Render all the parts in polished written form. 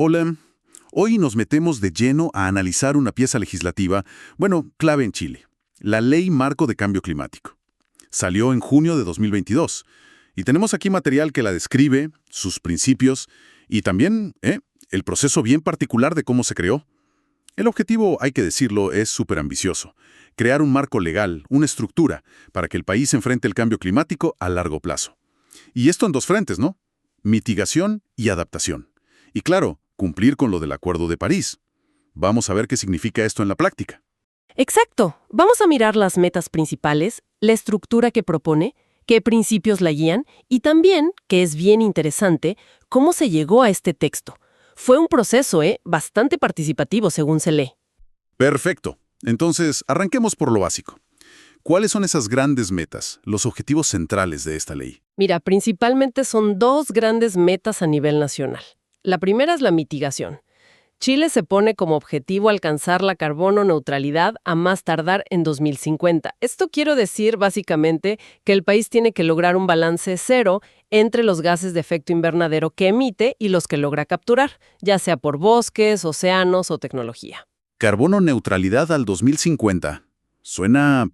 Hola, hoy nos metemos de lleno a analizar una pieza legislativa, bueno, clave en Chile, la Ley Marco de Cambio Climático. Salió en junio de 2022 y tenemos aquí material que la describe, sus principios y también el proceso bien particular de cómo se creó. El objetivo, hay que decirlo, es súper ambicioso. Crear un marco legal, una estructura, para que el país enfrente el cambio climático a largo plazo. Y esto en dos frentes, ¿no? Mitigación y adaptación. Y claro, cumplir con lo del Acuerdo de París. Vamos a ver qué significa esto en la práctica. Exacto. Vamos a mirar las metas principales, la estructura que propone, qué principios la guían y también, que es bien interesante, cómo se llegó a este texto. Fue un proceso, bastante participativo según se lee. Perfecto. Entonces, arranquemos por lo básico. ¿Cuáles son esas grandes metas, los objetivos centrales de esta ley? Mira, principalmente son dos grandes metas a nivel nacional. La primera es la mitigación. Chile se pone como objetivo alcanzar la carbono neutralidad a más tardar en 2050. Esto quiere decir, básicamente, que el país tiene que lograr un balance cero entre los gases de efecto invernadero que emite y los que logra capturar, ya sea por bosques, océanos o tecnología. Carbono neutralidad al 2050. Suena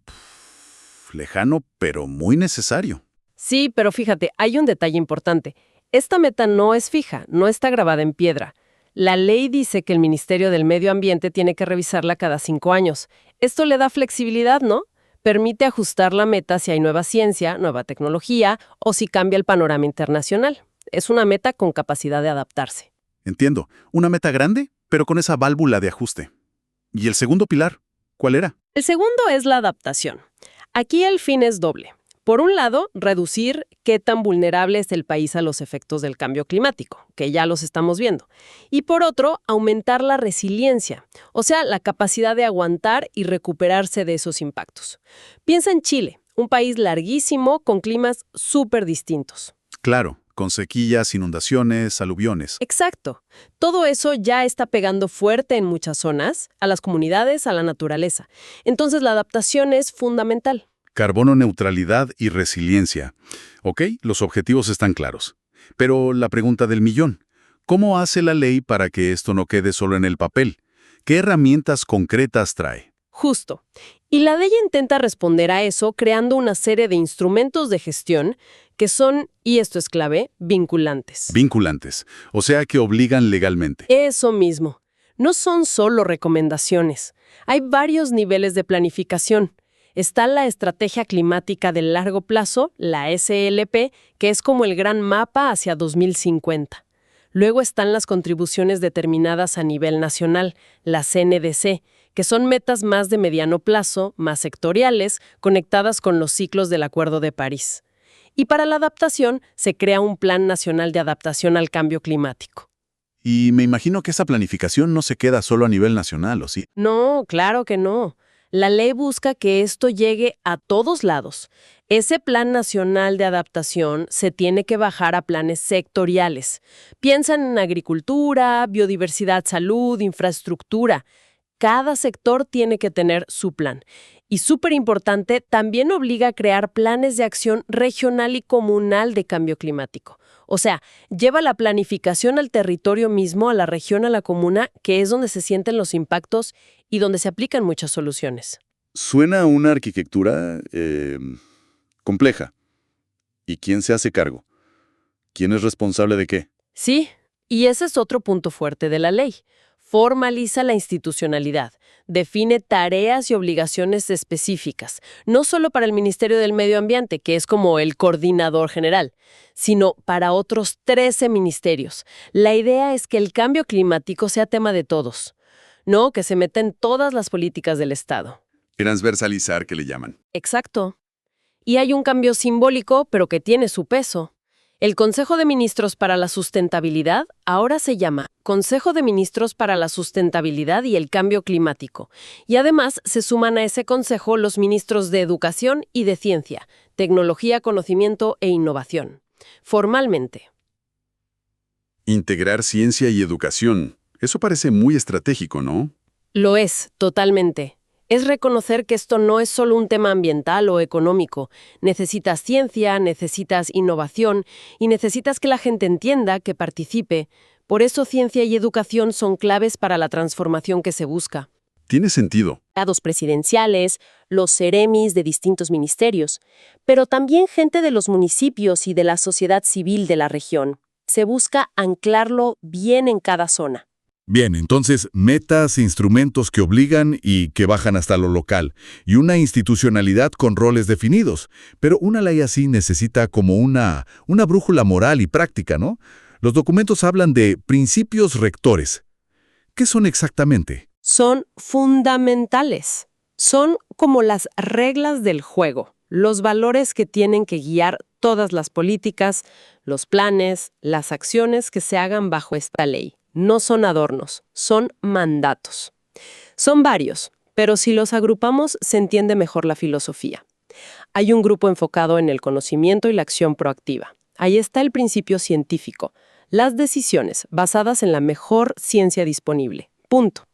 lejano, pero muy necesario. Sí, pero fíjate, hay un detalle importante. Esta meta no es fija, no está grabada en piedra. La ley dice que el Ministerio del Medio Ambiente tiene que revisarla cada 5 años. Esto le da flexibilidad, ¿no? Permite ajustar la meta si hay nueva ciencia, nueva tecnología o si cambia el panorama internacional. Es una meta con capacidad de adaptarse. Entiendo, una meta grande, pero con esa válvula de ajuste. ¿Y el segundo pilar? ¿Cuál era? El segundo es la adaptación. Aquí el fin es doble. Por un lado, reducir qué tan vulnerable es el país a los efectos del cambio climático, que ya los estamos viendo. Y por otro, aumentar la resiliencia, o sea, la capacidad de aguantar y recuperarse de esos impactos. Piensa en Chile, un país larguísimo con climas súper distintos. Claro, con sequías, inundaciones, aluviones. Exacto. Todo eso ya está pegando fuerte en muchas zonas, a las comunidades, a la naturaleza. Entonces la adaptación es fundamental. Carbono neutralidad y resiliencia. Ok, los objetivos están claros. Pero la pregunta del millón, ¿cómo hace la ley para que esto no quede solo en el papel? ¿Qué herramientas concretas trae? Justo. Y la ley intenta responder a eso creando una serie de instrumentos de gestión que son, y esto es clave, vinculantes. Vinculantes, o sea que obligan legalmente. Eso mismo. No son solo recomendaciones. Hay varios niveles de planificación. Está la Estrategia Climática de Largo Plazo, la SLP, que es como el gran mapa hacia 2050. Luego están las contribuciones determinadas a nivel nacional, las NDC, que son metas más de mediano plazo, más sectoriales, conectadas con los ciclos del Acuerdo de París. Y para la adaptación se crea un Plan Nacional de Adaptación al Cambio Climático. Y me imagino que esa planificación no se queda solo a nivel nacional, ¿o sí? No, claro que no. La ley busca que esto llegue a todos lados. Ese Plan Nacional de Adaptación se tiene que bajar a planes sectoriales. Piensan en agricultura, biodiversidad, salud, infraestructura. Cada sector tiene que tener su plan. Y súper importante, también obliga a crear planes de acción regional y comunal de cambio climático. O sea, lleva la planificación al territorio mismo, a la región, a la comuna, que es donde se sienten los impactos y donde se aplican muchas soluciones. Suena a una arquitectura compleja. ¿Y quién se hace cargo? ¿Quién es responsable de qué? Sí, y ese es otro punto fuerte de la ley. Formaliza la institucionalidad, define tareas y obligaciones específicas, no solo para el Ministerio del Medio Ambiente, que es como el coordinador general, sino para otros 13 ministerios. La idea es que el cambio climático sea tema de todos, no que se meta en todas las políticas del Estado. Transversalizar, que le llaman. Exacto. Y hay un cambio simbólico, pero que tiene su peso. El Consejo de Ministros para la Sustentabilidad ahora se llama Consejo de Ministros para la Sustentabilidad y el Cambio Climático. Y además se suman a ese consejo los ministros de Educación y de Ciencia, Tecnología, Conocimiento e Innovación. Formalmente. Integrar ciencia y educación. Eso parece muy estratégico, ¿no? Lo es, totalmente. Es reconocer que esto no es solo un tema ambiental o económico. Necesitas ciencia, necesitas innovación y necesitas que la gente entienda, que participe, Por eso ciencia y educación son claves para la transformación que se busca. Tiene sentido. Delegados presidenciales, los seremis de distintos ministerios, pero también gente de los municipios y de la sociedad civil de la región. Se busca anclarlo bien en cada zona. Bien, entonces, metas, instrumentos que obligan y que bajan hasta lo local, y una institucionalidad con roles definidos. Pero una ley así necesita como una brújula moral y práctica, ¿no? Los documentos hablan de principios rectores. ¿Qué son exactamente? Son fundamentales. Son como las reglas del juego, los valores que tienen que guiar todas las políticas, los planes, las acciones que se hagan bajo esta ley. No son adornos, son mandatos. Son varios, pero si los agrupamos se entiende mejor la filosofía. Hay un grupo enfocado en el conocimiento y la acción proactiva. Ahí está el principio científico, las decisiones basadas en la mejor ciencia disponible. Punto.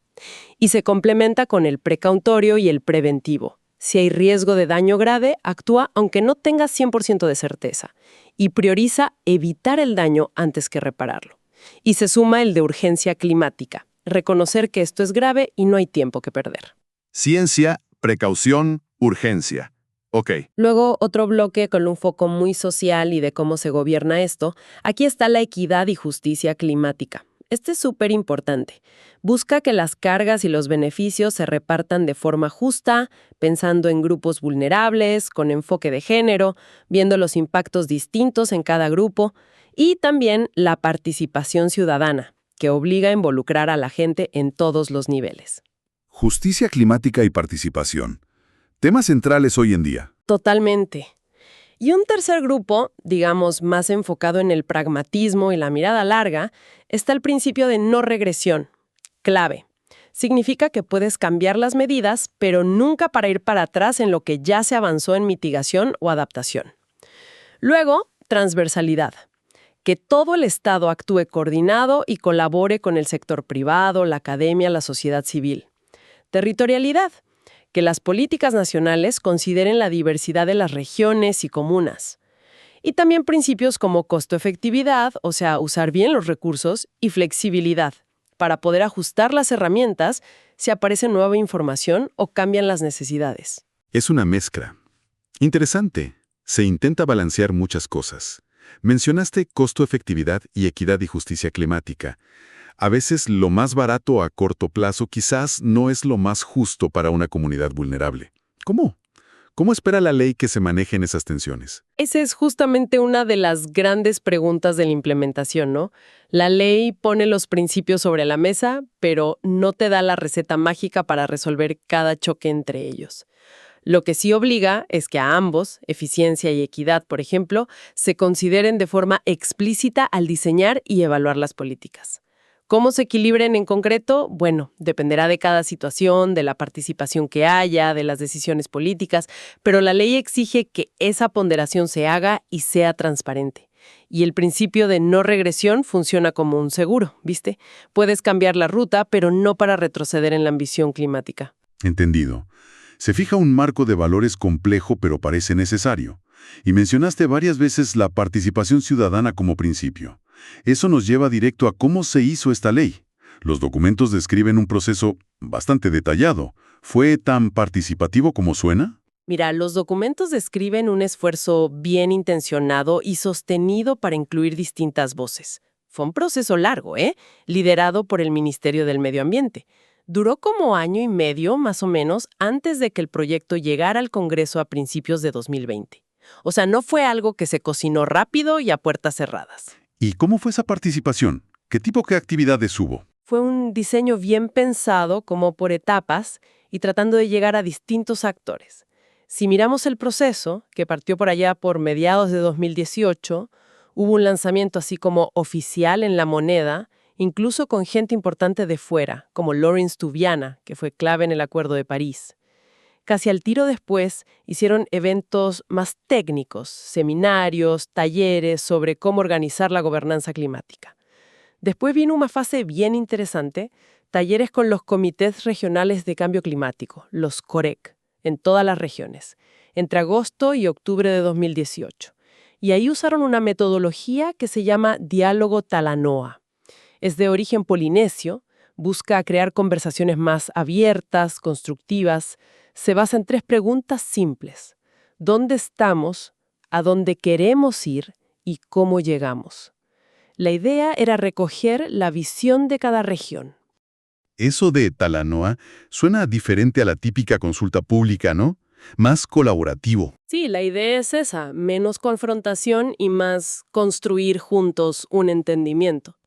Y se complementa con el precautorio y el preventivo. Si hay riesgo de daño grave, actúa aunque no tenga 100% de certeza. Y prioriza evitar el daño antes que repararlo. Y se suma el de urgencia climática, reconocer que esto es grave y no hay tiempo que perder. Ciencia, precaución, urgencia. Ok. Luego, otro bloque con un foco muy social y de cómo se gobierna esto. Aquí está la equidad y justicia climática. Este es súper importante. Busca que las cargas y los beneficios se repartan de forma justa, pensando en grupos vulnerables, con enfoque de género, viendo los impactos distintos en cada grupo, y también la participación ciudadana, que obliga a involucrar a la gente en todos los niveles. Justicia climática y participación. Temas centrales hoy en día. Totalmente. Y un tercer grupo, digamos más enfocado en el pragmatismo y la mirada larga, está el principio de no regresión. Clave. Significa que puedes cambiar las medidas, pero nunca para ir para atrás en lo que ya se avanzó en mitigación o adaptación. Luego, transversalidad. Que todo el Estado actúe coordinado y colabore con el sector privado, la academia, la sociedad civil. Territorialidad. Que las políticas nacionales consideren la diversidad de las regiones y comunas. Y también principios como costo-efectividad, o sea, usar bien los recursos, y flexibilidad, para poder ajustar las herramientas si aparece nueva información o cambian las necesidades. Es una mezcla. Interesante. Se intenta balancear muchas cosas. Mencionaste costo-efectividad y equidad y justicia climática. A veces lo más barato a corto plazo quizás no es lo más justo para una comunidad vulnerable. ¿Cómo? ¿Cómo espera la ley que se manejen esas tensiones? Esa es justamente una de las grandes preguntas de la implementación, ¿no? La ley pone los principios sobre la mesa, pero no te da la receta mágica para resolver cada choque entre ellos. Lo que sí obliga es que a ambos, eficiencia y equidad, por ejemplo, se consideren de forma explícita al diseñar y evaluar las políticas. ¿Cómo se equilibren en concreto? Bueno, dependerá de cada situación, de la participación que haya, de las decisiones políticas, pero la ley exige que esa ponderación se haga y sea transparente. Y el principio de no regresión funciona como un seguro, ¿viste? Puedes cambiar la ruta, pero no para retroceder en la ambición climática. Entendido. Se fija un marco de valores complejo pero parece necesario. Y mencionaste varias veces la participación ciudadana como principio. Eso nos lleva directo a cómo se hizo esta ley. Los documentos describen un proceso bastante detallado. ¿Fue tan participativo como suena? Mira, los documentos describen un esfuerzo bien intencionado y sostenido para incluir distintas voces. Fue un proceso largo, liderado por el Ministerio del Medio Ambiente. Duró como año y medio, más o menos, antes de que el proyecto llegara al Congreso a principios de 2020. O sea, no fue algo que se cocinó rápido y a puertas cerradas. ¿Y cómo fue esa participación? ¿Qué tipo de actividades hubo? Fue un diseño bien pensado, como por etapas, y tratando de llegar a distintos actores. Si miramos el proceso, que partió por allá por mediados de 2018, hubo un lanzamiento así como oficial en La Moneda, incluso con gente importante de fuera, como Lawrence Tubiana, que fue clave en el Acuerdo de París. Casi al tiro después hicieron eventos más técnicos, seminarios, talleres sobre cómo organizar la gobernanza climática. Después vino una fase bien interesante, talleres con los comités regionales de cambio climático, los COREC, en todas las regiones, entre agosto y octubre de 2018. Y ahí usaron una metodología que se llama Diálogo Talanoa. Es de origen polinesio, busca crear conversaciones más abiertas, constructivas. Se basa en 3 preguntas simples. ¿Dónde estamos? ¿A dónde queremos ir? ¿Y cómo llegamos? La idea era recoger la visión de cada región. Eso de Talanoa suena diferente a la típica consulta pública, ¿no? Más colaborativo. Sí, la idea es esa, menos confrontación y más construir juntos un entendimiento.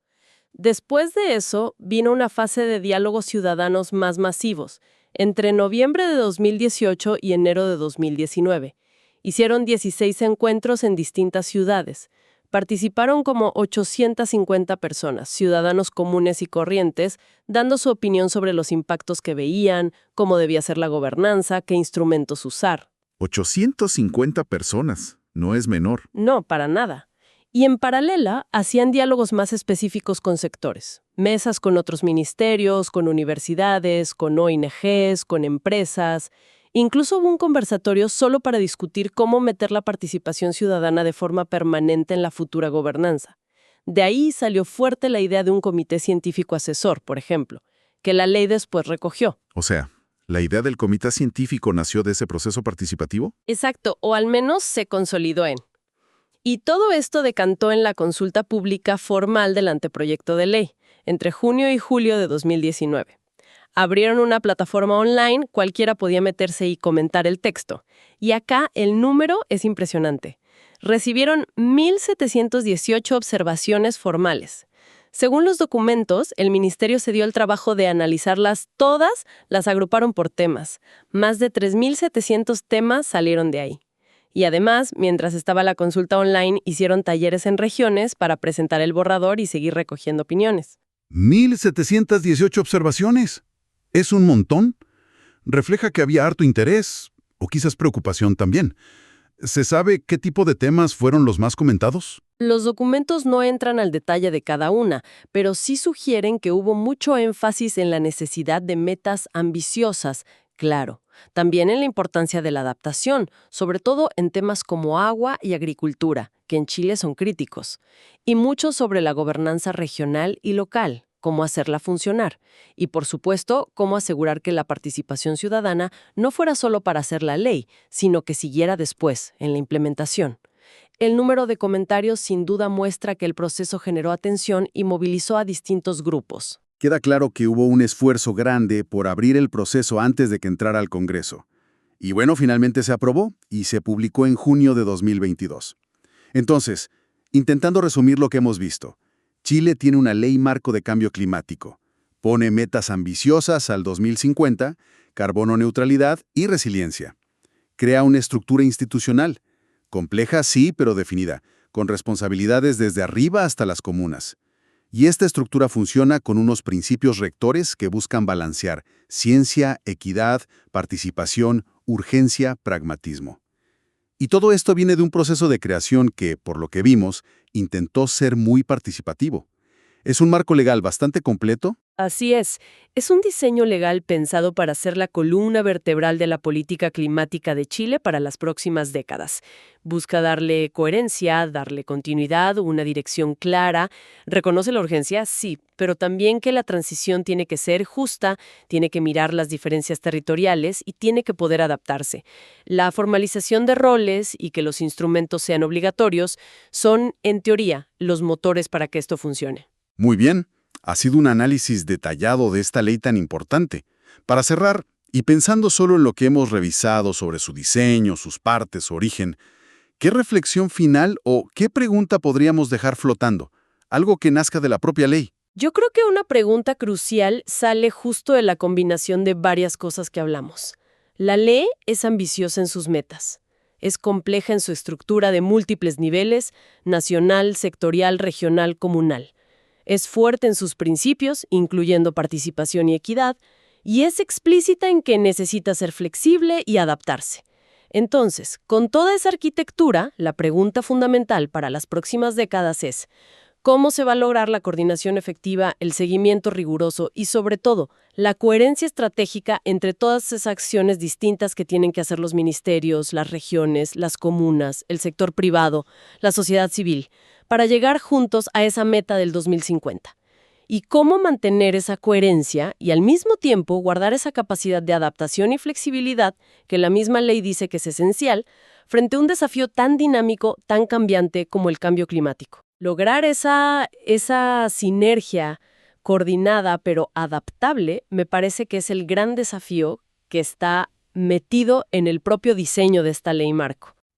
Después de eso, vino una fase de diálogos ciudadanos más masivos, entre noviembre de 2018 y enero de 2019. Hicieron 16 encuentros en distintas ciudades. Participaron como 850 personas, ciudadanos comunes y corrientes, dando su opinión sobre los impactos que veían, cómo debía ser la gobernanza, qué instrumentos usar. 850 personas. No es menor. No, para nada. Y en paralela, hacían diálogos más específicos con sectores. Mesas con otros ministerios, con universidades, con ONGs, con empresas. Incluso hubo un conversatorio solo para discutir cómo meter la participación ciudadana de forma permanente en la futura gobernanza. De ahí salió fuerte la idea de un comité científico asesor, por ejemplo, que la ley después recogió. O sea, ¿la idea del comité científico nació de ese proceso participativo? Exacto, o al menos se consolidó en. Y todo esto decantó en la consulta pública formal del anteproyecto de ley, entre junio y julio de 2019. Abrieron una plataforma online, cualquiera podía meterse y comentar el texto. Y acá el número es impresionante. Recibieron 1,718 observaciones formales. Según los documentos, el ministerio se dio el trabajo de analizarlas todas, las agruparon por temas. Más de 3,700 temas salieron de ahí. Y además, mientras estaba la consulta online, hicieron talleres en regiones para presentar el borrador y seguir recogiendo opiniones. 1,718 observaciones. ¿Es un montón? Refleja que había harto interés, o quizás preocupación también. ¿Se sabe qué tipo de temas fueron los más comentados? Los documentos no entran al detalle de cada una, pero sí sugieren que hubo mucho énfasis en la necesidad de metas ambiciosas, claro. También en la importancia de la adaptación, sobre todo en temas como agua y agricultura, que en Chile son críticos. Y mucho sobre la gobernanza regional y local, cómo hacerla funcionar. Y, por supuesto, cómo asegurar que la participación ciudadana no fuera solo para hacer la ley, sino que siguiera después, en la implementación. El número de comentarios sin duda muestra que el proceso generó atención y movilizó a distintos grupos. Queda claro que hubo un esfuerzo grande por abrir el proceso antes de que entrara al Congreso. Y bueno, finalmente se aprobó y se publicó en junio de 2022. Entonces, intentando resumir lo que hemos visto, Chile tiene una ley marco de cambio climático. Pone metas ambiciosas al 2050, carbono neutralidad y resiliencia. Crea una estructura institucional, compleja sí, pero definida, con responsabilidades desde arriba hasta las comunas. Y esta estructura funciona con unos principios rectores que buscan balancear ciencia, equidad, participación, urgencia, pragmatismo. Y todo esto viene de un proceso de creación que, por lo que vimos, intentó ser muy participativo. Es un marco legal bastante completo. Así es un diseño legal pensado para ser la columna vertebral de la política climática de Chile para las próximas décadas. Busca darle coherencia, darle continuidad, una dirección clara. ¿Reconoce la urgencia? Sí, pero también que la transición tiene que ser justa, tiene que mirar las diferencias territoriales y tiene que poder adaptarse. La formalización de roles y que los instrumentos sean obligatorios son, en teoría, los motores para que esto funcione. Muy bien. Ha sido un análisis detallado de esta ley tan importante. Para cerrar, y pensando solo en lo que hemos revisado sobre su diseño, sus partes, su origen, ¿qué reflexión final o qué pregunta podríamos dejar flotando? Algo que nazca de la propia ley. Yo creo que una pregunta crucial sale justo de la combinación de varias cosas que hablamos. La ley es ambiciosa en sus metas. Es compleja en su estructura de múltiples niveles, nacional, sectorial, regional, comunal. Es fuerte en sus principios, incluyendo participación y equidad, y es explícita en que necesita ser flexible y adaptarse. Entonces, con toda esa arquitectura, la pregunta fundamental para las próximas décadas es ¿cómo se va a lograr la coordinación efectiva, el seguimiento riguroso y, sobre todo, la coherencia estratégica entre todas esas acciones distintas que tienen que hacer los ministerios, las regiones, las comunas, el sector privado, la sociedad civil, para llegar juntos a esa meta del 2050? y cómo mantener esa coherencia y al mismo tiempo guardar esa capacidad de adaptación y flexibilidad que la misma ley dice que es esencial frente a un desafío tan dinámico, tan cambiante como el cambio climático. Lograr esa sinergia coordinada pero adaptable me parece que es el gran desafío que está metido en el propio diseño de esta ley marco.